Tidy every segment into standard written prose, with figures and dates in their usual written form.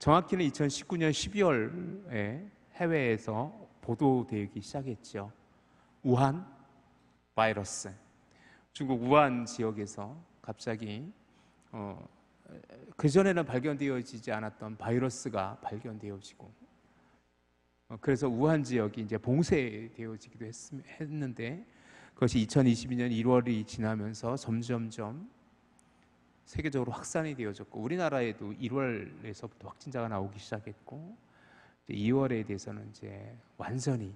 정확히는 2019년 12월에 해외에서 보도되기 시작했죠. 우한 바이러스. 중국 우한 지역에서 갑자기 그전에는 발견되어지지 않았던 바이러스가 발견되어지고, 그래서 우한 지역이 이제 봉쇄되어지기도 했는데, 그것이 2022년 1월이 지나면서 점점점 세계적으로 확산이 되어졌고, 우리나라에도 1월에서부터 확진자가 나오기 시작했고, 2월에 대해서는 이제 완전히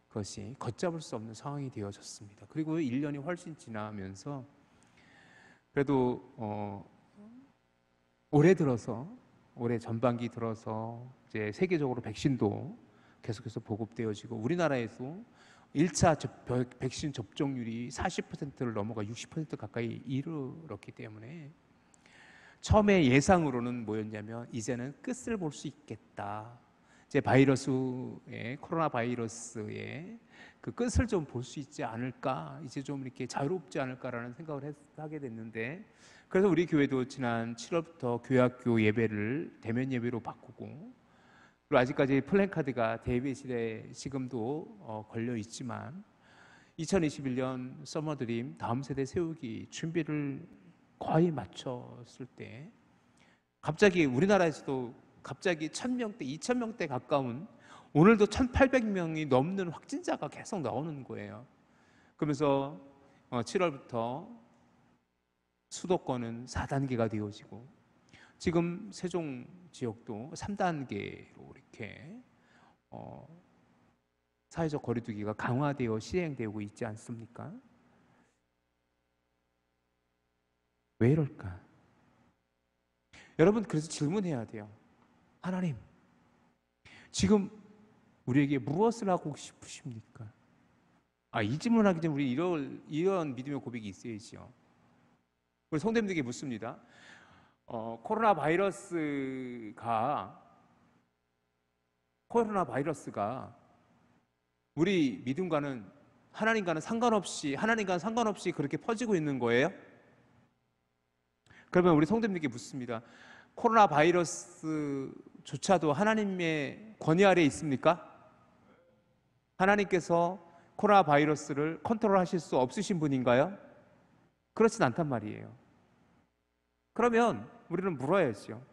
그것이 걷잡을 수 없는 상황이 되어졌습니다. 그리고 1년이 훨씬 지나면서 그래도 올해 전반기 들어서 이제 세계적으로 백신도 계속해서 보급되어지고, 우리나라에서 1차 백신 접종률이 40%를 넘어가 60% 가까이 이르렀기 때문에 처음에 예상으로는 뭐였냐면, 이제는 끝을 볼 수 있겠다. 이제 코로나 바이러스의 그 끝을 좀 볼 수 있지 않을까, 이제 좀 이렇게 자유롭지 않을까라는 생각을 하게 됐는데, 그래서 우리 교회도 지난 7월부터 교회학교 예배를 대면 예배로 바꾸고, 그리고 아직까지 플랜카드가 대회실에 지금도 걸려 있지만, 2021년 서머드림 다음 세대 세우기 준비를 거의 마쳤을 때 갑자기 우리나라에서도 갑자기 1000명대, 2000명대 가까운, 오늘도 1800명이 넘는 확진자가 계속 나오는 거예요. 그러면서 7월부터 수도권은 4단계가 되어지고, 지금 세종 지역도 3단계로 이렇게 사회적 거리두기가 강화되어 시행되고 있지 않습니까? 왜 이럴까? 여러분, 그래서 질문해야 돼요. 하나님, 지금 우리에게 무엇을 하고 싶으십니까? 이 질문하기 전에 우리 이런 믿음의 고백이 있어야죠. 우리 성도님들에게 묻습니다. 코로나 바이러스가 우리 믿음과는 하나님과는 상관없이 그렇게 퍼지고 있는 거예요? 그러면 우리 성도님들에게 묻습니다. 코로나 바이러스조차도 하나님의 권위 아래에 있습니까? 하나님께서 코로나 바이러스를 컨트롤하실 수 없으신 분인가요? 그렇진 않단 말이에요. 그러면 우리는 물어야죠.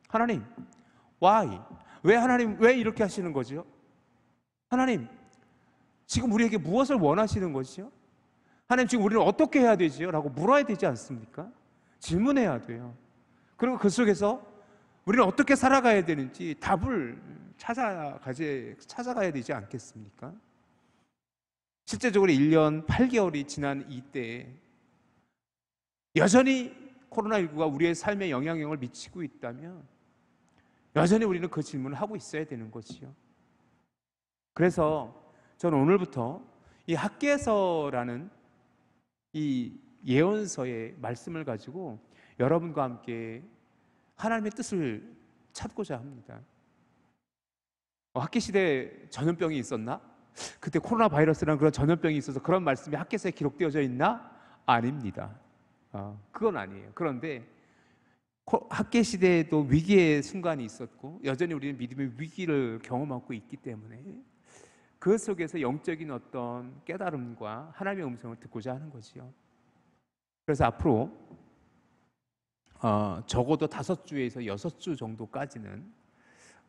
하나님, why? 왜 이렇게 하시는 거죠? 하나님, 지금 우리에게 무엇을 원하시는 것이죠? 하나님, 지금 우리는 어떻게 해야 되지요? 라고 물어야 되지 않습니까? 질문해야 돼요. 그리고 그 속에서 우리는 어떻게 살아가야 되는지 답을 찾아가야 되지 않겠습니까? 실제적으로 1년 8개월이 지난 이때에 여전히 코로나19가 우리의 삶에 영향력을 미치고 있다면 여전히 우리는 그 질문을 하고 있어야 되는 것이요. 그래서 저는 오늘부터 이 학개서라는 이 예언서의 말씀을 가지고 여러분과 함께 하나님의 뜻을 찾고자 합니다. 학개시대에 전염병이 있었나? 그때 코로나 바이러스라는 그런 전염병이 있어서 그런 말씀이 학개서에 기록되어져 있나? 아닙니다. 그건 아니에요. 그런데 학개시대에도 위기의 순간이 있었고 여전히 우리는 믿음의 위기를 경험하고 있기 때문에 그 속에서 영적인 어떤 깨달음과 하나님의 음성을 듣고자 하는 거지요. 그래서 앞으로 적어도 5주에서 6주 정도까지는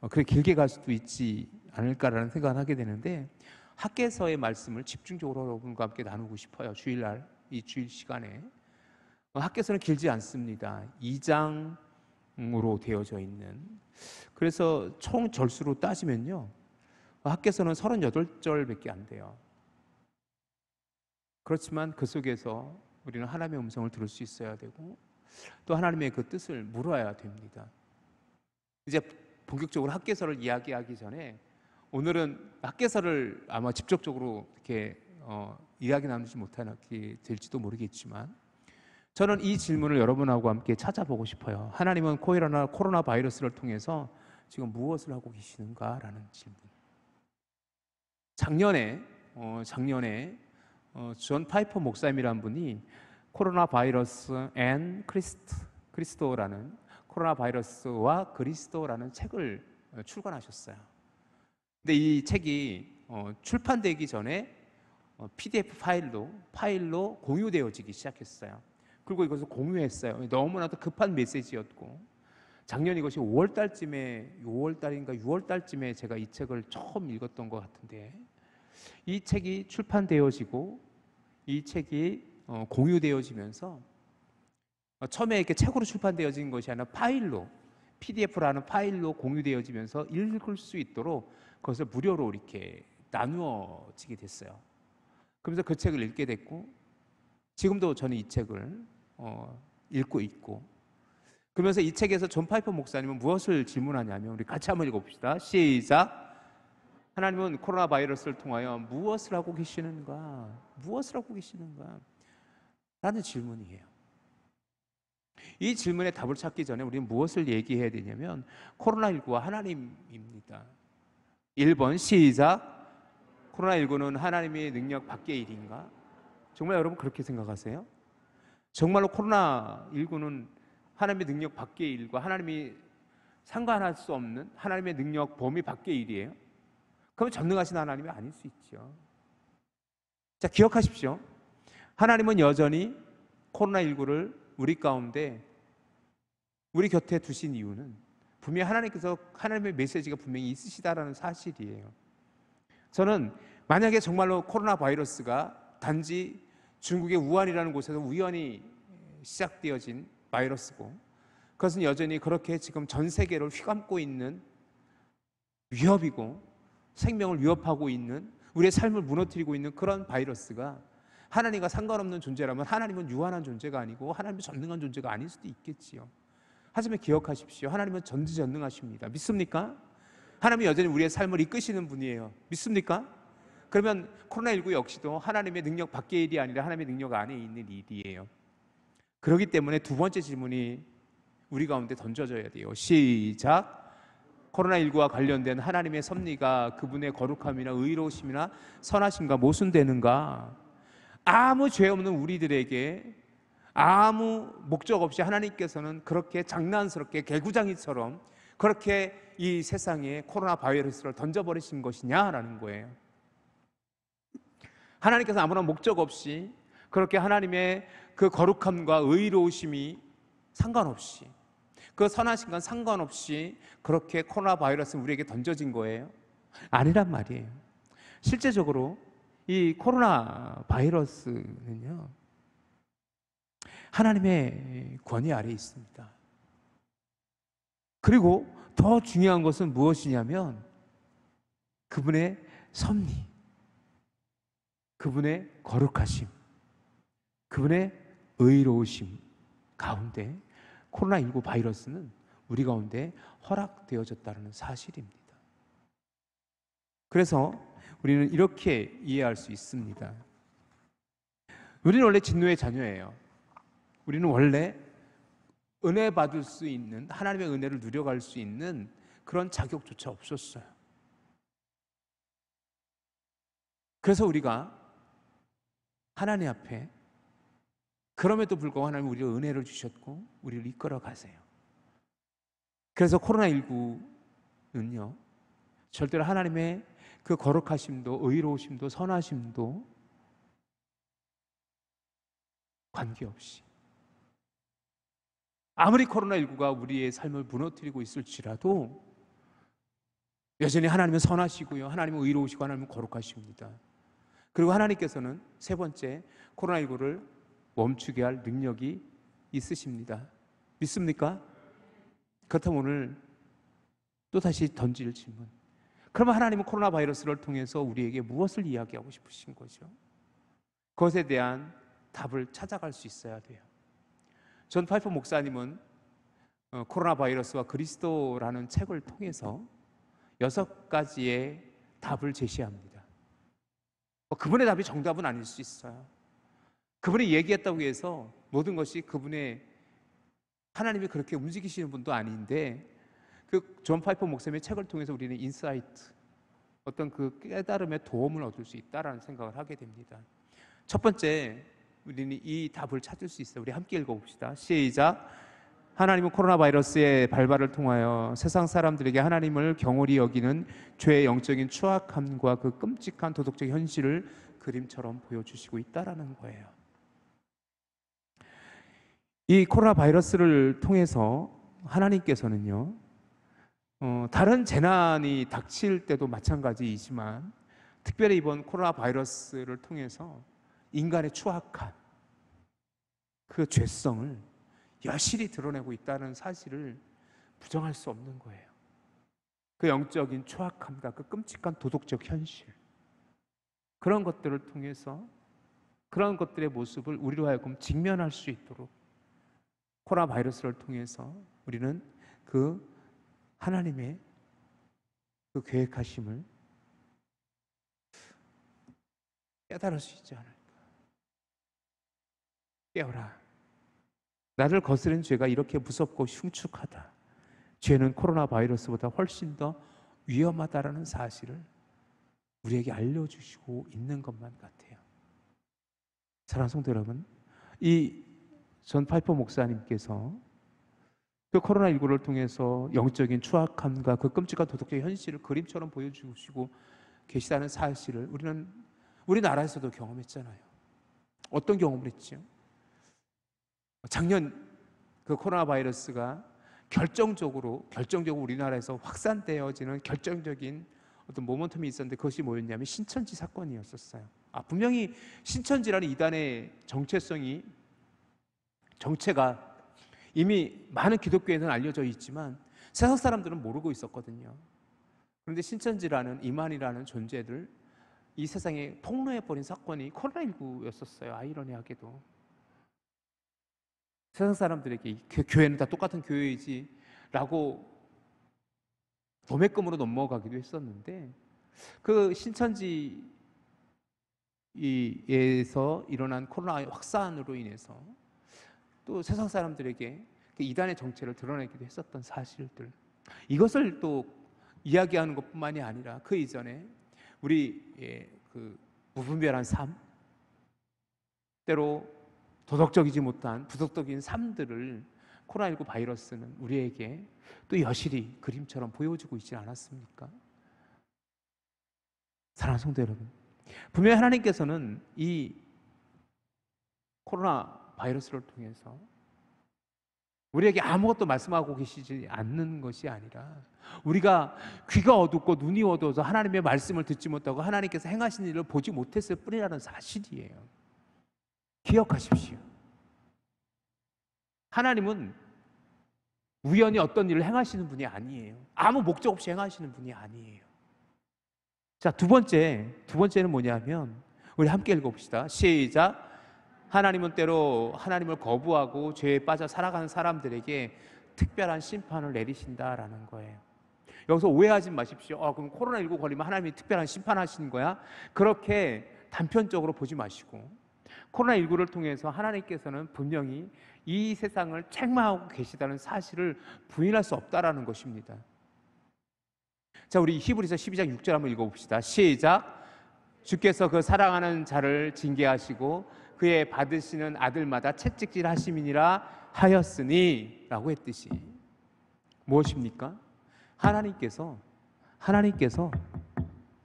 그렇게 길게 갈 수도 있지 않을까라는 생각을 하게 되는데, 학개서의 말씀을 집중적으로 여러분과 함께 나누고 싶어요. 주일날 이 주일 시간에. 학개서는 길지 않습니다. 2장으로 되어져 있는. 그래서 총 절수로 따지면요, 학개서는 38절밖에 안 돼요. 그렇지만 그 속에서 우리는 하나님의 음성을 들을 수 있어야 되고 또 하나님의 그 뜻을 물어야 됩니다. 이제 본격적으로 학개서를 이야기하기 전에 오늘은 학개서를 아마 직접적으로 이렇게 이야기 나누지 못하게 될지도 모르겠지만, 저는 이 질문을 여러분하고 함께 찾아보고 싶어요. 하나님은 코로나 바이러스를 통해서 지금 무엇을 하고 계시는가라는 질문. 작년에 존 파이퍼 목사님이라는 분이 코로나 바이러스 앤 크리스토라는 코로나 바이러스와 그리스도라는 책을 출간하셨어요. 근데 이 책이 출판되기 전에 PDF 파일로 공유되어지기 시작했어요. 그리고 이것을 공유했어요. 너무나도 급한 메시지였고, 작년 이것이 5월 달인가 6월 달쯤에 제가 이 책을 처음 읽었던 것 같은데, 이 책이 출판되어지고 이 책이 공유되어지면서 처음에 이렇게 책으로 출판되어진 것이 아니라 PDF라는 파일로 공유되어지면서 읽을 수 있도록 그것을 무료로 이렇게 나누어지게 됐어요. 그러면서 그 책을 읽게 됐고, 지금도 저는 이 책을 읽고 있고, 그러면서 이 책에서 존 파이퍼 목사님은 무엇을 질문하냐면, 우리 같이 한번 읽어봅시다. 시작. 하나님은 코로나 바이러스를 통하여 무엇을 하고 계시는가? 무엇을 하고 계시는가? 라는 질문이에요. 이 질문에 답을 찾기 전에 우리는 무엇을 얘기해야 되냐면 코로나19와 하나님입니다. 1번 시작. 코로나19는 하나님의 능력 밖의 일인가? 정말 여러분 그렇게 생각하세요? 정말로 코로나19는 하나님의 능력 밖의 일과 하나님이 상관할 수 없는 하나님의 능력 범위 밖의 일이에요? 그럼 전능하신 하나님이 아닐 수 있죠. 자, 기억하십시오. 하나님은 여전히 코로나19를 우리 가운데 우리 곁에 두신 이유는 분명히 하나님께서 하나님의 메시지가 분명히 있으시다라는 사실이에요. 저는 만약에 정말로 코로나 바이러스가 단지 중국의 우한이라는 곳에서 우연히 시작되어진 바이러스고, 그것은 여전히 그렇게 지금 전 세계를 휘감고 있는 위협이고 생명을 위협하고 있는, 우리의 삶을 무너뜨리고 있는 그런 바이러스가 하나님과 상관없는 존재라면 하나님은 유한한 존재가 아니고 하나님은 전능한 존재가 아닐 수도 있겠지요. 하지만 기억하십시오. 하나님은 전지전능하십니다. 믿습니까? 하나님이 여전히 우리의 삶을 이끄시는 분이에요. 믿습니까? 그러면 코로나19 역시도 하나님의 능력 밖의 일이 아니라 하나님의 능력 안에 있는 일이에요. 그렇기 때문에 두 번째 질문이 우리 가운데 던져져야 돼요. 시작. 코로나19와 관련된 하나님의 섭리가 그분의 거룩함이나 의로우심이나 선하심과 모순되는가? 아무 죄 없는 우리들에게 아무 목적 없이 하나님께서는 그렇게 장난스럽게 개구장이처럼 그렇게 이 세상에 코로나 바이러스를 던져버리신 것이냐라는 거예요. 하나님께서 아무런 목적 없이 그렇게 하나님의 그 거룩함과 의로우심이 상관없이, 그 선하심과 상관없이 그렇게 코로나 바이러스는 우리에게 던져진 거예요? 아니란 말이에요. 실제적으로 이 코로나 바이러스는요, 하나님의 권위 아래에 있습니다. 그리고 더 중요한 것은 무엇이냐면 그분의 섭리, 그분의 거룩하심, 그분의 의로우심 가운데 코로나19 바이러스는 우리 가운데 허락되어졌다는 사실입니다. 그래서 우리는 이렇게 이해할 수 있습니다. 우리는 원래 진노의 자녀예요. 우리는 원래 은혜 받을 수 있는, 하나님의 은혜를 누려갈 수 있는 그런 자격조차 없었어요. 그래서 우리가 하나님 앞에, 그럼에도 불구하고 하나님은 우리가 은혜를 주셨고 우리를 이끌어 가세요. 그래서 코로나19는요, 절대로 하나님의 그 거룩하심도 의로우심도 선하심도 관계없이, 아무리 코로나19가 우리의 삶을 무너뜨리고 있을지라도 여전히 하나님은 선하시고요, 하나님은 의로우시고 하나님은 거룩하십니다. 그리고 하나님께서는 세 번째, 코로나19를 멈추게 할 능력이 있으십니다. 믿습니까? 그렇다면 오늘 또다시 던질 질문, 그러면 하나님은 코로나 바이러스를 통해서 우리에게 무엇을 이야기하고 싶으신 거죠? 그것에 대한 답을 찾아갈 수 있어야 돼요. 존 파이퍼 목사님은 코로나 바이러스와 그리스도라는 책을 통해서 6가지의 답을 제시합니다. 그분의 답이 정답은 아닐 수 있어요. 그분이 얘기했다고 해서 모든 것이 그분의, 하나님이 그렇게 움직이시는 분도 아닌데, 그 존 파이퍼 목사님의 책을 통해서 우리는 인사이트, 어떤 그 깨달음의 도움을 얻을 수 있다라는 생각을 하게 됩니다. 첫 번째, 우리는 이 답을 찾을 수 있어요. 우리 함께 읽어봅시다. 시작. 하나님은 코로나 바이러스의 발발을 통하여 세상 사람들에게 하나님을 경홀히 여기는 죄의 영적인 추악함과 그 끔찍한 도덕적 현실을 그림처럼 보여주시고 있다라는 거예요. 이 코로나 바이러스를 통해서 하나님께서는요, 다른 재난이 닥칠 때도 마찬가지이지만 특별히 이번 코로나 바이러스를 통해서 인간의 추악한 그 죄성을 여실히 드러내고 있다는 사실을 부정할 수 없는 거예요. 그 영적인 추악함과 그 끔찍한 도덕적 현실, 그런 것들을 통해서 그런 것들의 모습을 우리로 하여금 직면할 수 있도록 코로나 바이러스를 통해서 우리는 그 하나님의 그 계획하심을 깨달을 수 있지 않을까. 깨어라. 나를 거스른 죄가 이렇게 무섭고 흉측하다. 죄는 코로나 바이러스보다 훨씬 더 위험하다라는 사실을 우리에게 알려주시고 있는 것만 같아요. 사랑하는 성도 여러분, 이 존 파이퍼 목사님께서 그 코로나19를 통해서 영적인 추악함과 그 끔찍한 도덕적 현실을 그림처럼 보여주시고 계시다는 사실을 우리는 우리나라에서도 경험했잖아요. 어떤 경험을 했죠? 작년 그 코로나 바이러스가 결정적으로 우리나라에서 확산되어지는 결정적인 어떤 모멘텀이 있었는데 그것이 뭐였냐면 신천지 사건이었었어요. 분명히 신천지라는 이단의 정체가 이미 많은 기독교에는 알려져 있지만 세상 사람들은 모르고 있었거든요. 그런데 신천지라는 이만이라는 존재들 이 세상에 폭로해버린 사건이 코로나19였었어요. 아이러니하게도 세상 사람들에게 교회는 다 똑같은 교회이지 라고 도매금으로 넘어가기도 했었는데 그 신천지에서 일어난 코로나 확산으로 인해서 또 세상 사람들에게 그 이단의 정체를 드러내기도 했었던 사실들, 이것을 또 이야기하는 것뿐만이 아니라 그 이전에 우리의 그 무분별한 삶, 때로 도덕적이지 못한 부도덕적인 삶들을 코로나19 바이러스는 우리에게 또 여실히 그림처럼 보여주고 있지 않았습니까? 사랑하는 성도 여러분, 분명히 하나님께서는 이 코로나 바이러스를 통해서 우리에게 아무것도 말씀하고 계시지 않는 것이 아니라 우리가 귀가 어둡고 눈이 어두워서 하나님의 말씀을 듣지 못하고 하나님께서 행하신 일을 보지 못했을 뿐이라는 사실이에요. 기억하십시오. 하나님은 우연히 어떤 일을 행하시는 분이 아니에요. 아무 목적 없이 행하시는 분이 아니에요. 자, 두 번째는 뭐냐면 우리 함께 읽어봅시다. 시작. 하나님은 때로 하나님을 거부하고 죄에 빠져 살아가는 사람들에게 특별한 심판을 내리신다라는 거예요. 여기서 오해하지 마십시오. 그럼 코로나19 걸리면 하나님이 특별한 심판하시는 거야? 그렇게 단편적으로 보지 마시고 코로나19를 통해서 하나님께서는 분명히 이 세상을 책망하고 계시다는 사실을 부인할 수 없다라는 것입니다. 자, 우리 히브리서 12장 6절 한번 읽어봅시다. 시작. 주께서 그 사랑하는 자를 징계하시고 그의 받으시는 아들마다 채찍질 하심이니라 하였으니 라고 했듯이 무엇입니까? 하나님께서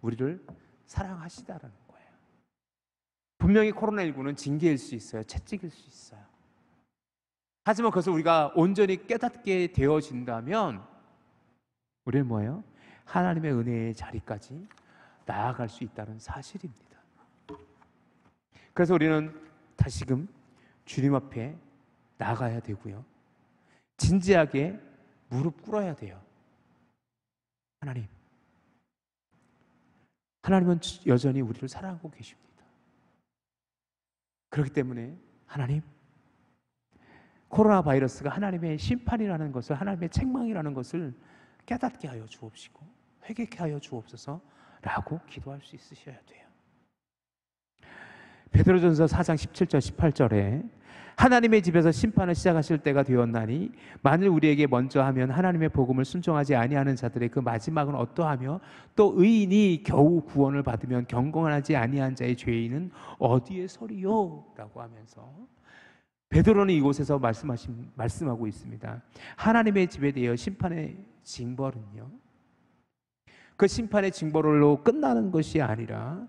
우리를 사랑하시다라는 거예요. 분명히 코로나19는 징계일 수 있어요. 채찍일 수 있어요. 하지만 그것을 우리가 온전히 깨닫게 되어진다면 우리는 뭐예요? 하나님의 은혜의 자리까지 나아갈 수 있다는 사실입니다. 그래서 우리는 다시금 주님 앞에 나가야 되고요, 진지하게 무릎 꿇어야 돼요. 하나님은 여전히 우리를 사랑하고 계십니다. 그렇기 때문에 하나님, 코로나 바이러스가 하나님의 심판이라는 것을, 하나님의 책망이라는 것을 깨닫게 하여 주옵시고 회개케 하여 주옵소서 라고 기도할 수 있으셔야 돼요. 베드로전서 4장 17절 18절에 하나님의 집에서 심판을 시작하실 때가 되었나니 만일 우리에게 먼저 하면 하나님의 복음을 순종하지 아니하는 자들의 그 마지막은 어떠하며 또 의인이 겨우 구원을 받으면 경건하지 아니한 자의 죄인은 어디에 서리요? 라고 하면서 베드로는 이곳에서 말씀하고 있습니다. 하나님의 집에 대해 심판의 징벌은요, 그 심판의 징벌로 끝나는 것이 아니라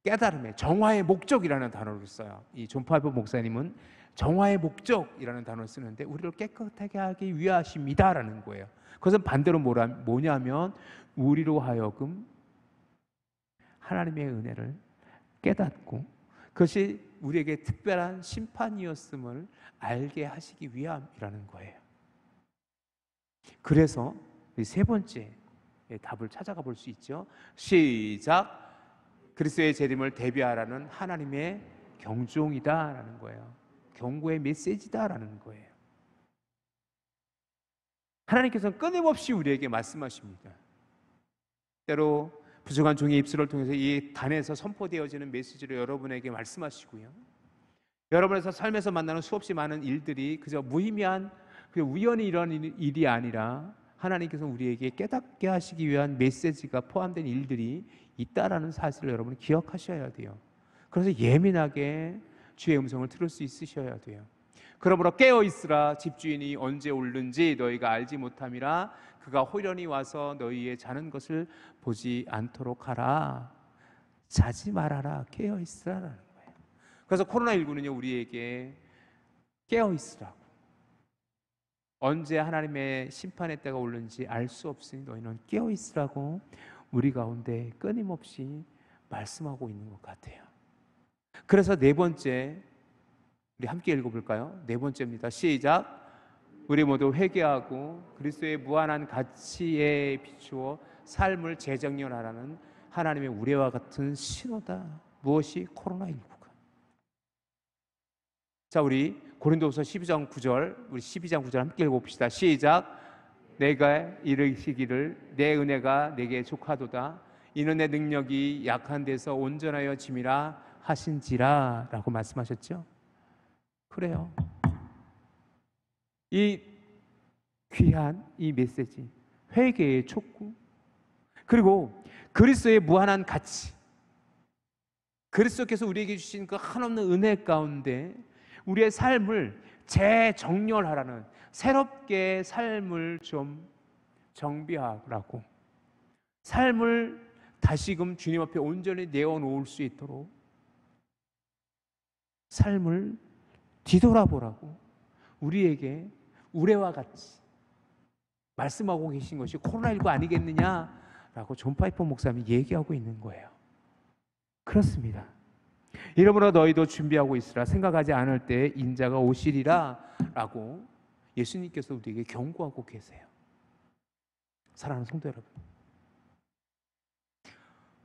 깨달음의 정화의 목적이라는 단어를 써요. 이 존 파이퍼 목사님은 정화의 목적이라는 단어를 쓰는데 우리를 깨끗하게 하기 위하십니다라는 거예요. 그것은 반대로 뭐냐면 우리로 하여금 하나님의 은혜를 깨닫고 그것이 우리에게 특별한 심판이었음을 알게 하시기 위함이라는 거예요. 그래서 세 번째 답을 찾아가 볼 수 있죠. 시작. 그리스도의 재림을 대비하라는 하나님의 경종이다라는 거예요. 경고의 메시지다라는 거예요. 하나님께서는 끊임없이 우리에게 말씀하십니다. 때로 부족한 종의 입술을 통해서 이 단에서 선포되어지는 메시지를 여러분에게 말씀하시고요. 여러분의 삶에서 만나는 수없이 많은 일들이 그저 무의미한 우연히 일어나는 일이 아니라 하나님께서 우리에게 깨닫게 하시기 위한 메시지가 포함된 일들이 있다라는 사실을 여러분이 기억하셔야 돼요. 그래서 예민하게 주의 음성을 들을 수 있으셔야 돼요. 그러므로 깨어 있으라. 집주인이 언제 오는지 너희가 알지 못함이라. 그가 호련히 와서 너희의 자는 것을 보지 않도록 하라. 자지 말아라. 깨어 있으라라는 거예요. 그래서 코로나19는요 우리에게 깨어 있으라고, 언제 하나님의 심판의 때가 오는지 알 수 없으니 너희는 깨어 있으라고 우리 가운데 끊임없이 말씀하고 있는 것 같아요. 그래서 네 번째, 우리 함께 읽어볼까요? 네 번째입니다. 시작. 우리 모두 회개하고 그리스도의 무한한 가치에 비추어 삶을 재정렬하라는 하나님의 우레와 같은 신호다. 무엇이? 코로나19가. 자, 우리 고린도후서 12장 9절, 우리 12장 9절 함께 읽어봅시다. 시작. 내가 이르시기를 내 은혜가 내게 족하도다. 이는 내 능력이 약한 데서 온전하여 짐이라 하신지라 라고 말씀하셨죠. 그래요. 이 귀한 이 메시지, 회개의 촉구, 그리고 그리스도의 무한한 가치, 그리스도께서 우리에게 주신 그 한없는 은혜 가운데 우리의 삶을 재정렬하라는, 새롭게 삶을 좀 정비하라고, 삶을 다시금 주님 앞에 온전히 내어놓을 수 있도록 삶을 뒤돌아보라고 우리에게 우레와 같이 말씀하고 계신 것이 코로나19 아니겠느냐라고 존 파이퍼 목사님이 얘기하고 있는 거예요. 그렇습니다. 이러므로 너희도 준비하고 있으라. 생각하지 않을 때 인자가 오시리라 라고 예수님께서 우리에게 경고하고 계세요. 사랑하는 성도 여러분,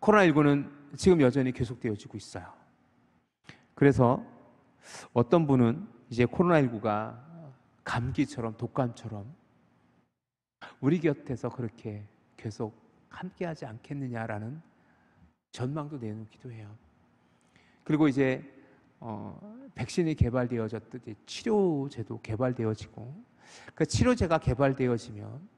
코로나19는 지금 여전히 계속되어지고 있어요. 그래서 어떤 분은 이제 코로나19가 감기처럼, 독감처럼 우리 곁에서 그렇게 계속 함께하지 않겠느냐라는 전망도 내놓기도 해요. 그리고 이제 백신이 개발되어졌듯이 치료제도 개발되어지고, 그 치료제가 개발되어지면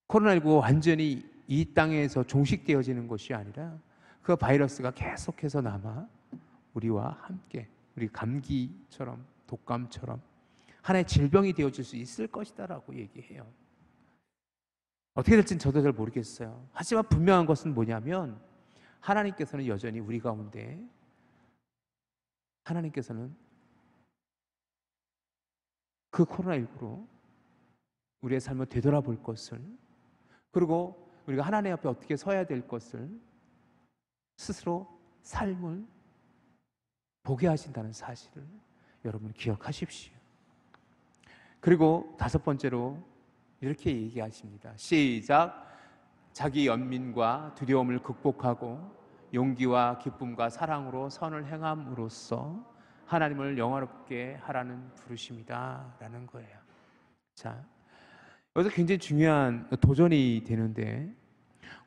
코로나19가 완전히 이 땅에서 종식되어지는 것이 아니라 그 바이러스가 계속해서 남아 우리와 함께, 우리 감기처럼 독감처럼 하나의 질병이 되어질 수 있을 것이다 라고 얘기해요. 어떻게 될지는 저도 잘 모르겠어요. 하지만 분명한 것은 뭐냐면 하나님께서는 여전히 우리 가운데, 하나님께서는 그 코로나19로 우리의 삶을 되돌아볼 것을, 그리고 우리가 하나님 앞에 어떻게 서야 될 것을 스스로 삶을 보게 하신다는 사실을 여러분 기억하십시오. 그리고 다섯 번째로 이렇게 얘기하십니다. 시작. 자기 연민과 두려움을 극복하고 용기와 기쁨과 사랑으로 선을 행함으로써 하나님을 영화롭게 하라는 부르심이다 라는 거예요. 자, 여기서 굉장히 중요한 도전이 되는데,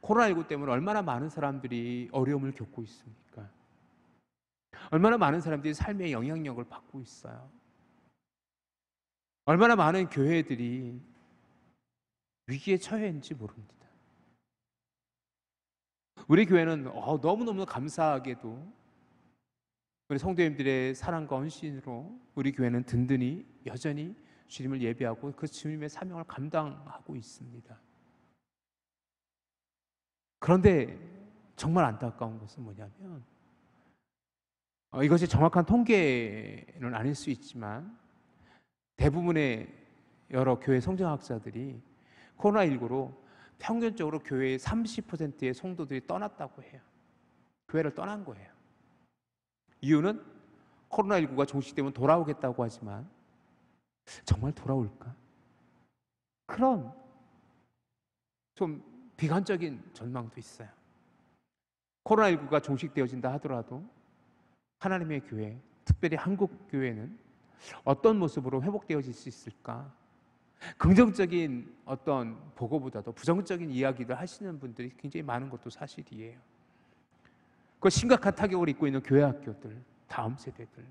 코로나19 때문에 얼마나 많은 사람들이 어려움을 겪고 있습니까? 얼마나 많은 사람들이 삶의 영향력을 받고 있어요. 얼마나 많은 교회들이 위기에 처해 있는지 모릅니다. 우리 교회는 너무너무 감사하게도 우리 성도님들의 사랑과 헌신으로 우리 교회는 든든히 여전히 주님을 예배하고 그 주님의 사명을 감당하고 있습니다. 그런데 정말 안타까운 것은 뭐냐면 이것이 정확한 통계는 아닐 수 있지만 대부분의 여러 교회 성경학자들이 코로나19로 평균적으로 교회의 30%의 성도들이 떠났다고 해요. 교회를 떠난 거예요. 이유는 코로나19가 종식되면 돌아오겠다고 하지만 정말 돌아올까? 그런 좀 비관적인 전망도 있어요. 코로나19가 종식되어진다 하더라도 하나님의 교회, 특별히 한국 교회는 어떤 모습으로 회복되어질 수 있을까? 긍정적인 어떤 보고보다도 부정적인 이야기를 하시는 분들이 굉장히 많은 것도 사실이에요. 그 심각한 타격을 입고 있는 교회 학교들, 다음 세대들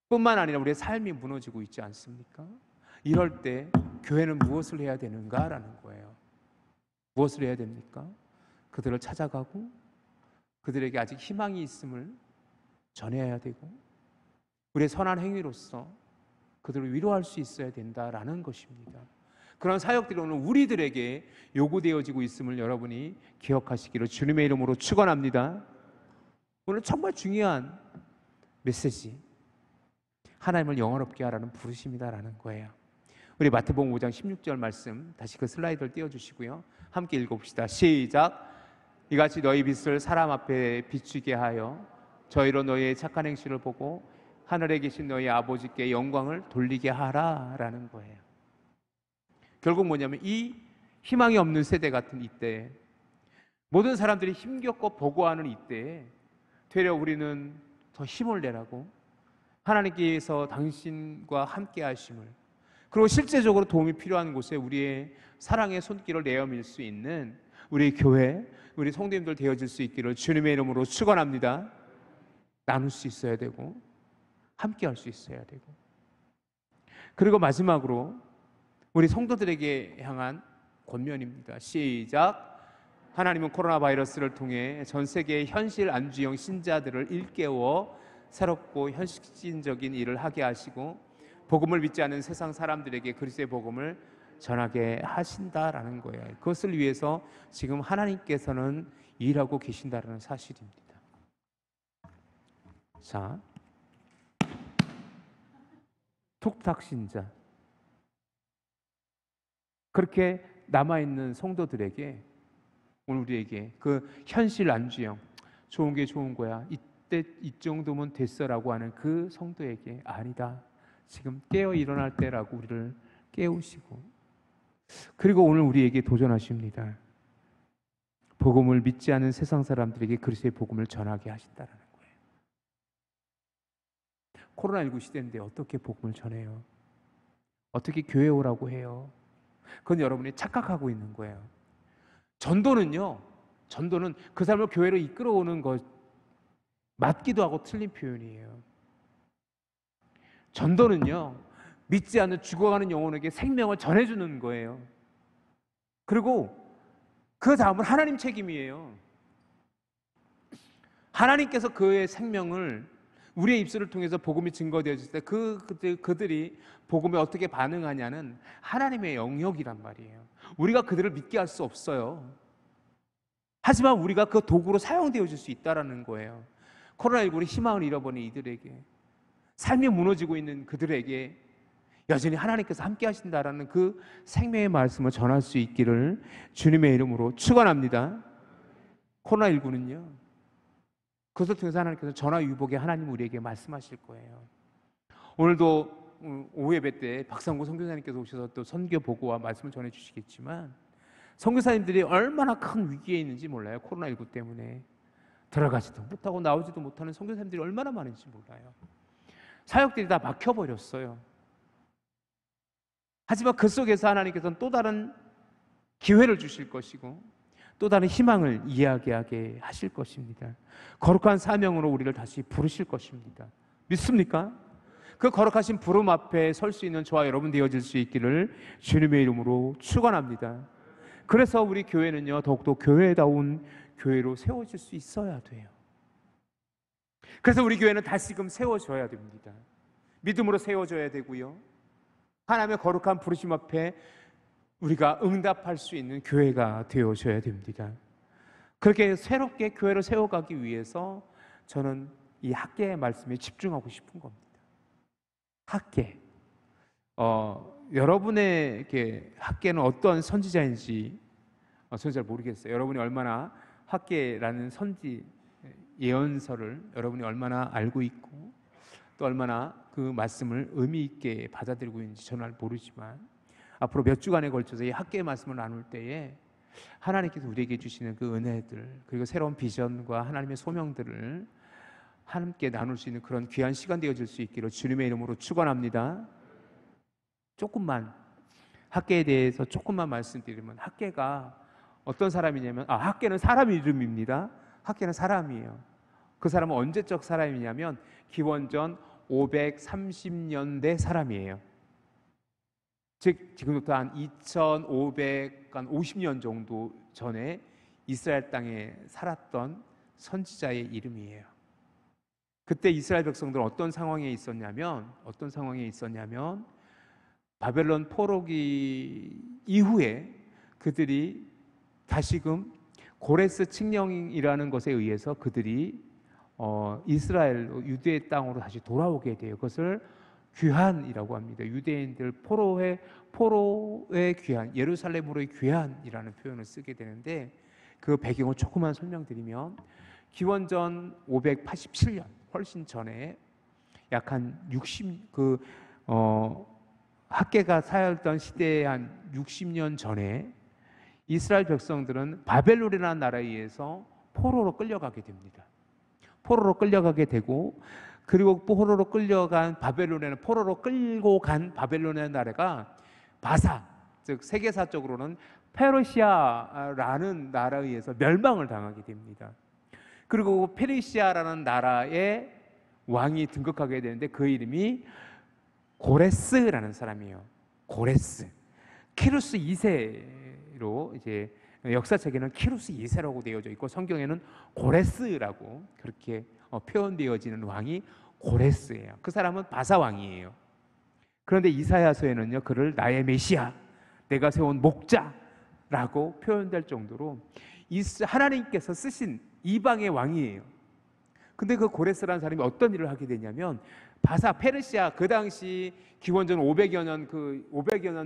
뿐만 아니라 우리의 삶이 무너지고 있지 않습니까? 이럴 때 교회는 무엇을 해야 되는가라는 거예요. 무엇을 해야 됩니까? 그들을 찾아가고 그들에게 아직 희망이 있음을 전해야 되고 우리의 선한 행위로서 그들을 위로할 수 있어야 된다라는 것입니다. 그런 사역들이 오늘 우리들에게 요구되어지고 있음을 여러분이 기억하시기를 주님의 이름으로 축원합니다. 오늘 정말 중요한 메시지, 하나님을 영원롭게 하라는 부르심이다라는 거예요. 우리 마태복음 5장 16절 말씀 다시 그 슬라이드를 띄워주시고요, 함께 읽어봅시다. 시작. 이같이 너희 빛을 사람 앞에 비추게 하여 저희로 너희의 착한 행실을 보고 하늘에 계신 너희 아버지께 영광을 돌리게 하라라는 거예요. 결국 뭐냐면 이 희망이 없는 세대 같은 이때, 모든 사람들이 힘겹고 보고하는 이때에 되려 우리는 더 힘을 내라고 하나님께서 당신과 함께 하심을, 그리고 실제적으로 도움이 필요한 곳에 우리의 사랑의 손길을 내어밀 수 있는 우리 교회, 우리 성도님들 되어질 수 있기를 주님의 이름으로 축원합니다. 나눌 수 있어야 되고 함께 할 수 있어야 되고, 그리고 마지막으로 우리 성도들에게 향한 권면입니다. 시작. 하나님은 코로나 바이러스를 통해 전 세계의 현실 안주형 신자들을 일깨워 새롭고 현실적인 일을 하게 하시고 복음을 믿지 않는 세상 사람들에게 그리스도의 복음을 전하게 하신다라는 거예요. 그것을 위해서 지금 하나님께서는 일하고 계신다라는 사실입니다. 자, 톡탁 신자, 그렇게 남아있는 성도들에게 오늘 우리에게 그 현실 안주형, 좋은 게 좋은 거야, 이때 이 정도면 됐어라고 하는 그 성도에게 아니다, 지금 깨어 일어날 때라고 우리를 깨우시고, 그리고 오늘 우리에게 도전하십니다. 복음을 믿지 않은 세상 사람들에게 그리스도의 복음을 전하게 하신다라는 거예요. 코로나19 시대인데 어떻게 복음을 전해요? 어떻게 교회 오라고 해요? 그건 여러분이 착각하고 있는 거예요. 전도는요, 전도는 그 사람을 교회로 이끌어오는 것, 맞기도 하고 틀린 표현이에요. 전도는요, 믿지 않는 죽어가는 영혼에게 생명을 전해주는 거예요. 그리고 그 다음은 하나님 책임이에요. 하나님께서 그의 생명을 우리의 입술을 통해서 복음이 증거되어질 때 그들이 복음에 어떻게 반응하냐는 하나님의 영역이란 말이에요. 우리가 그들을 믿게 할 수 없어요. 하지만 우리가 그 도구로 사용되어질 수 있다는 거예요. 코로나19로 희망을 잃어버린 이들에게, 삶이 무너지고 있는 그들에게 여전히 하나님께서 함께 하신다라는 그 생명의 말씀을 전할 수 있기를 주님의 이름으로 축원합니다. 코로나19는요, 그것을 통해서 하나님께서 전화위복에 하나님 우리에게 말씀하실 거예요. 오늘도 오후 예배 때 박상구 선교사님께서 오셔서 또 선교 보고와 말씀을 전해주시겠지만, 선교사님들이 얼마나 큰 위기에 있는지 몰라요. 코로나19 때문에 들어가지도 못하고 나오지도 못하는 선교사님들이 얼마나 많은지 몰라요. 사역들이 다 막혀버렸어요. 하지만 그 속에서 하나님께서는 또 다른 기회를 주실 것이고 또 다른 희망을 이야기하게 하실 것입니다. 거룩한 사명으로 우리를 다시 부르실 것입니다. 믿습니까? 그 거룩하신 부름 앞에 설 수 있는 저와 여러분 되어질 수 있기를 주님의 이름으로 축원합니다. 그래서 우리 교회는요, 더욱더 교회다운 교회로 세워질 수 있어야 돼요. 그래서 우리 교회는 다시금 세워져야 됩니다. 믿음으로 세워져야 되고요. 하나님의 거룩한 부르심 앞에 우리가 응답할 수 있는 교회가 되어져야 됩니다. 그렇게 새롭게 교회를 세워가기 위해서 저는 이 학계의 말씀에 집중하고 싶은 겁니다. 학계. 여러분의 학계는 어떤 선지자인지 저는 잘 모르겠어요. 여러분이 얼마나 학계라는 선지 예언서를 여러분이 얼마나 알고 있고 또 얼마나 그 말씀을 의미 있게 받아들이고 있는지 저는 잘 모르지만 앞으로 몇 주간에 걸쳐서 이 학계의 말씀을 나눌 때에 하나님께서 우리에게 주시는 그 은혜들 그리고 새로운 비전과 하나님의 소명들을 함께 나눌 수 있는 그런 귀한 시간 되어질 수 있기를 주님의 이름으로 축원합니다. 조금만 학계에 대해서 조금만 말씀드리면 학계가 어떤 사람이냐면 학계는 사람 이름입니다. 학계는 사람이에요. 그 사람은 언제적 사람이냐면 기원전 530년대 사람이에요. 즉 지금부터 한 2550년 정도 전에 이스라엘 땅에 살았던 선지자의 이름이에요. 그때 이스라엘 백성들은 어떤 상황에 있었냐면 바벨론 포로기 이후에 그들이 다시금 고레스 칙령이라는 것에 의해서 그들이 이스라엘 유대의 땅으로 다시 돌아오게 돼요. 그것을 귀환이라고 합니다. 유대인들 포로의 귀환, 예루살렘으로의 귀환이라는 표현을 쓰게 되는데 그 배경을 조금만 설명드리면 기원전 587년 훨씬 전에 약 한 60 학계가 살던 시대에 한 60년 전에 이스라엘 백성들은 바벨론이라는 나라에 의해서 포로로 끌려가게 됩니다. 포로로 끌려가게 되고 그리고 포로로 끌고 간 바벨론의 나라가 바사, 즉 세계사적으로는 페르시아라는 나라에 의해서 멸망을 당하게 됩니다. 그리고 페르시아라는 나라의 왕이 등극하게 되는데 그 이름이 고레스라는 사람이에요. 고레스. 키루스 2세로 이제 역사책에는 키루스 2세라고 되어져 있고 성경에는 고레스라고 그렇게 표현되어지는 왕이 고레스예요. 그 사람은 바사 왕이에요. 그런데 이사야서에는요 그를 나의 메시아, 내가 세운 목자라고 표현될 정도로 하나님께서 쓰신 이방의 왕이에요. 근데 그 고레스라는 사람이 어떤 일을 하게 되냐면 바사 페르시아 그 당시 기원전 500여 년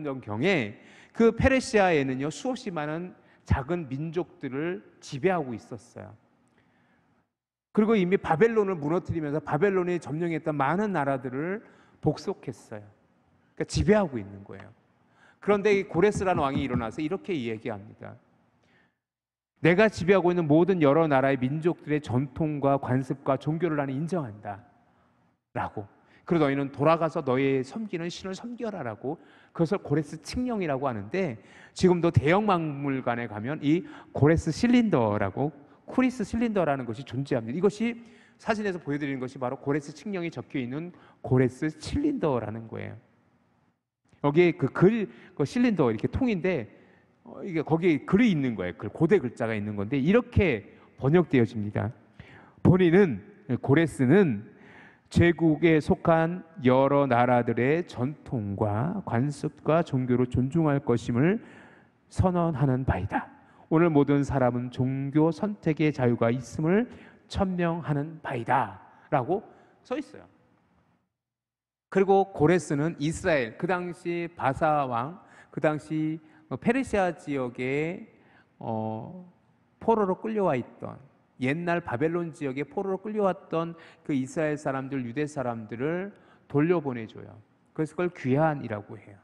전경에 그 페르시아에는요 수없이 많은 작은 민족들을 지배하고 있었어요. 그리고 이미 바벨론을 무너뜨리면서 바벨론이 점령했던 많은 나라들을 복속했어요. 그러니까 지배하고 있는 거예요. 그런데 이 고레스라는 왕이 일어나서 이렇게 이야기합니다. 내가 지배하고 있는 모든 여러 나라의 민족들의 전통과 관습과 종교를 나는 인정한다 라고. 그리고 너희는 돌아가서 너의 섬기는 신을 섬겨라라고. 그것을 고레스 칙령이라고 하는데 지금도 대형박물관에 가면 이 고레스 실린더라고 쿠리스 실린더라는 것이 존재합니다. 이것이 사진에서 보여드리는 것이 바로 고레스 칙령이 적혀있는 고레스 실린더라는 거예요. 여기에 그 실린더 이렇게 통인데 이게 거기에 글이 있는 거예요. 고대 글자가 있는 건데 이렇게 번역되어집니다. 본인은 고레스는 제국에 속한 여러 나라들의 전통과 관습과 종교를 존중할 것임을 선언하는 바이다. 오늘 모든 사람은 종교 선택의 자유가 있음을 천명하는 바이다 라고 써 있어요. 그리고 고레스는 이스라엘 그 당시 바사 왕 그 당시 페르시아 지역에 포로로 끌려와 있던 옛날 바벨론 지역에 포로로 끌려왔던 그 이스라엘 사람들, 유대 사람들을 돌려보내줘요. 그래서 그걸 귀환이라고 해요.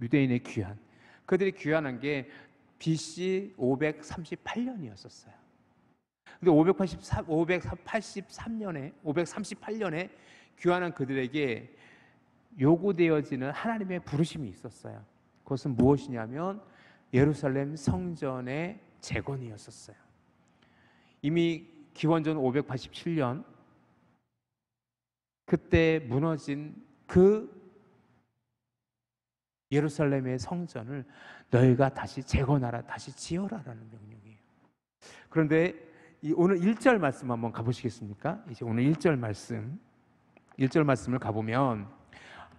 유대인의 귀환. 그들이 귀환한 게 BC 538년이었었어요. 근데 538년에 귀환한 그들에게 요구되어지는 하나님의 부르심이 있었어요. 그것은 무엇이냐면 예루살렘 성전의 재건이었었어요. 이미 기원전 587년 그때 무너진 그 예루살렘의 성전을 너희가 다시 재건하라, 다시 지어라라는 명령이에요. 그런데 오늘 1절 말씀 한번 가보시겠습니까? 이제 오늘 1절 말씀을 가보면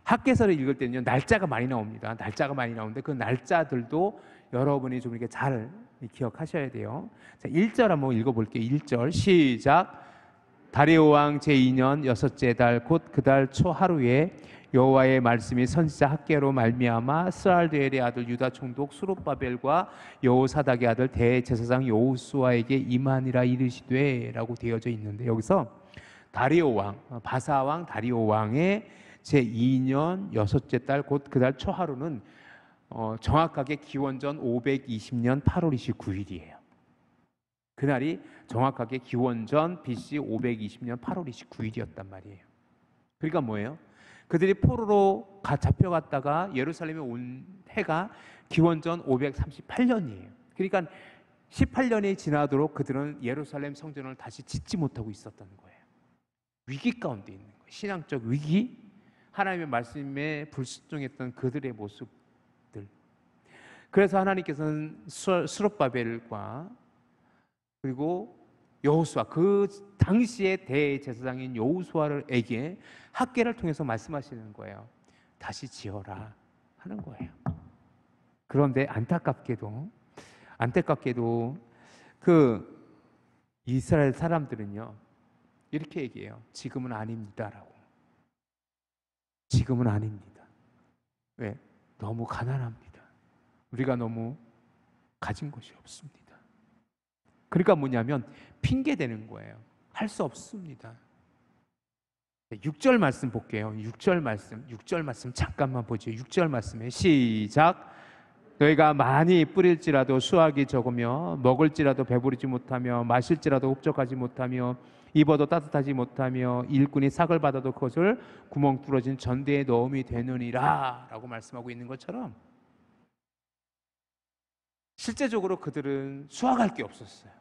학개서를 읽을 때는요 날짜가 많이 나옵니다. 날짜가 많이 나오는데 그 날짜들도 여러분이 좀 이렇게 잘 기억하셔야 돼요. 자, 1절 한번 읽어볼게요. 1절 시작. 다리오 왕 제2년 여섯째 달 곧 그 달 초 하루에 여호와의 말씀이 선지자 학개로 말미암아 스알드엘의 아들 유다 총독 수룹바벨과 여호사닥의 아들 대제사장 여호수아에게 임하니라 이르시되라고 되어져 있는데, 여기서 다리오 왕, 바사 왕 다리오 왕의 제2년 여섯째 달 곧 그 달 초하루는 정확하게 기원전 520년 8월 29일이에요. 그날이 정확하게 기원전 BC 520년 8월 29일이었단 말이에요. 그러니까 뭐예요? 그들이 포로로 잡혀갔다가 예루살렘에 온 해가 기원전 538년이에요. 그러니까 18년이 지나도록 그들은 예루살렘 성전을 다시 짓지 못하고 있었던 거예요. 위기 가운데 있는 거예요. 신앙적 위기, 하나님의 말씀에 불순종했던 그들의 모습들. 그래서 하나님께서는 스룹바벨과 그리고 여호수아, 그 당시의 대제사장인 여호수아에게 학개를 통해서 말씀하시는 거예요. 다시 지어라 하는 거예요. 그런데 안타깝게도 그 이스라엘 사람들은요 이렇게 얘기해요. 지금은 아닙니다라고. 지금은 아닙니다. 왜? 너무 가난합니다. 우리가 너무 가진 것이 없습니다. 그러니까 뭐냐면 핑계대는 거예요. 할 수 없습니다. 6절 말씀 볼게요. 6절 말씀 잠깐만 보죠. 6절 말씀에 시작. 너희가 많이 뿌릴지라도 수확이 적으며 먹을지라도 배부르지 못하며 마실지라도 흡족하지 못하며 입어도 따뜻하지 못하며 일꾼이 삭을 받아도 그것을 구멍 뚫어진 전대에 넣음이 되느니라 라고 말씀하고 있는 것처럼, 실제적으로 그들은 수확할 게 없었어요.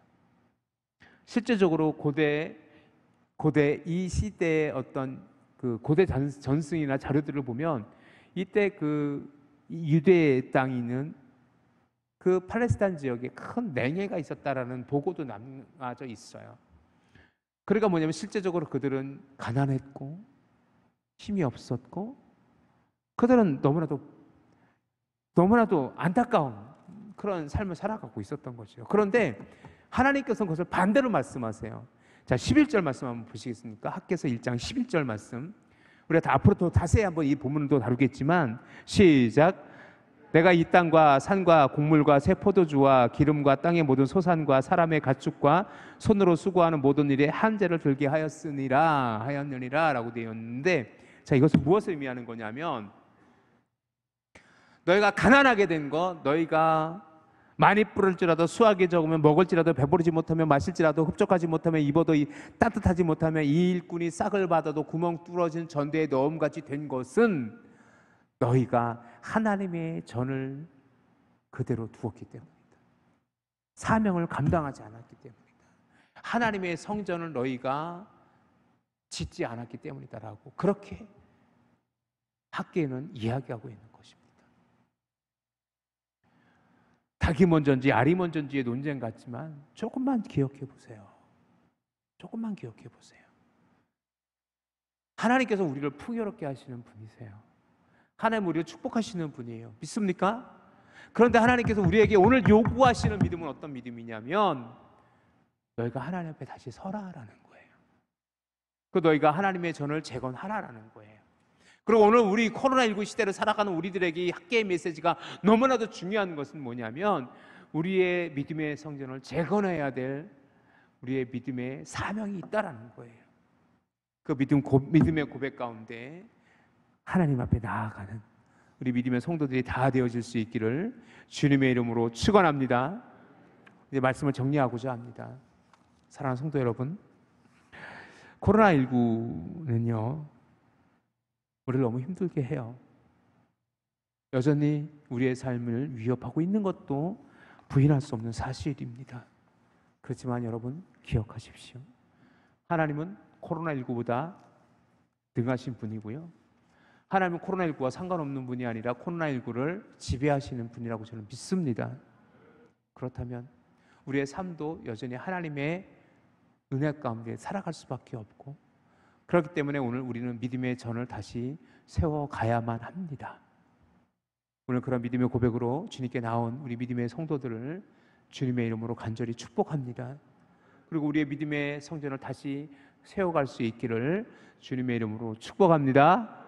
실제적으로 고대 이 시대의 어떤 그 고대 전승이나 자료들을 보면 이때 그 유대 땅에 있는 그 팔레스타인 지역에 큰 냉해가 있었다라는 보고도 남아져 있어요. 그러니까 뭐냐면 실제적으로 그들은 가난했고 힘이 없었고 그들은 너무나도 안타까운 그런 삶을 살아가고 있었던 거죠. 그런데 하나님께서는 그것을 반대로 말씀하세요. 자, 11절 말씀 한번 보시겠습니까? 학개서 1장 11절 말씀. 우리가 다 앞으로 더 자세히 한번 이 본문을 또 다루겠지만 시작. 내가 이 땅과 산과 곡물과 새 포도주와 기름과 땅의 모든 소산과 사람의 가축과 손으로 수고하는 모든 일에 한재를 들게 하였느니라 라고 되어 있는데, 자, 이것은 무엇을 의미하는 거냐면 너희가 가난하게 된 거, 너희가 많이 뿌릴지라도 수확이 적으면 먹을지라도 배부르지 못하면 마실지라도 흡족하지 못하면 입어도 따뜻하지 못하면 이 일꾼이 싹을 받아도 구멍 뚫어진 전대에 넣음같이 된 것은 너희가 하나님의 전을 그대로 두었기 때문이다. 사명을 감당하지 않았기 때문이다. 하나님의 성전을 너희가 짓지 않았기 때문이다라고 그렇게 학개는 이야기하고 있는 것입니다. 닭이 먼저인지 알이 먼저인지의 논쟁 같지만 조금만 기억해 보세요. 조금만 기억해 보세요. 하나님께서 우리를 풍요롭게 하시는 분이세요. 하나님 우리를 축복하시는 분이에요. 믿습니까? 그런데 하나님께서 우리에게 오늘 요구하시는 믿음은 어떤 믿음이냐면 너희가 하나님 앞에 다시 서라라는 거예요. 그 너희가 하나님의 전을 재건하라라는 거예요. 그리고 오늘 우리 코로나19 시대를 살아가는 우리들에게 이 학개의 메시지가 너무나도 중요한 것은 뭐냐면 우리의 믿음의 성전을 재건해야 될 우리의 믿음의 사명이 있다라는 거예요. 그 믿음의 고백 가운데 하나님 앞에 나아가는 우리 믿음의 성도들이 다 되어질 수 있기를 주님의 이름으로 축원합니다. 이제 말씀을 정리하고자 합니다. 사랑하는 성도 여러분, 코로나19는요 우리를 너무 힘들게 해요. 여전히 우리의 삶을 위협하고 있는 것도 부인할 수 없는 사실입니다. 그렇지만 여러분 기억하십시오. 하나님은 코로나19보다 능하신 분이고요. 하나님은 코로나19와 상관없는 분이 아니라 코로나19를 지배하시는 분이라고 저는 믿습니다. 그렇다면 우리의 삶도 여전히 하나님의 은혜 가운데 살아갈 수밖에 없고, 그렇기 때문에 오늘 우리는 믿음의 전을 다시 세워가야만 합니다. 오늘 그런 믿음의 고백으로 주님께 나온 우리 믿음의 성도들을 주님의 이름으로 간절히 축복합니다. 그리고 우리의 믿음의 성전을 다시 세워갈 수 있기를 주님의 이름으로 축복합니다.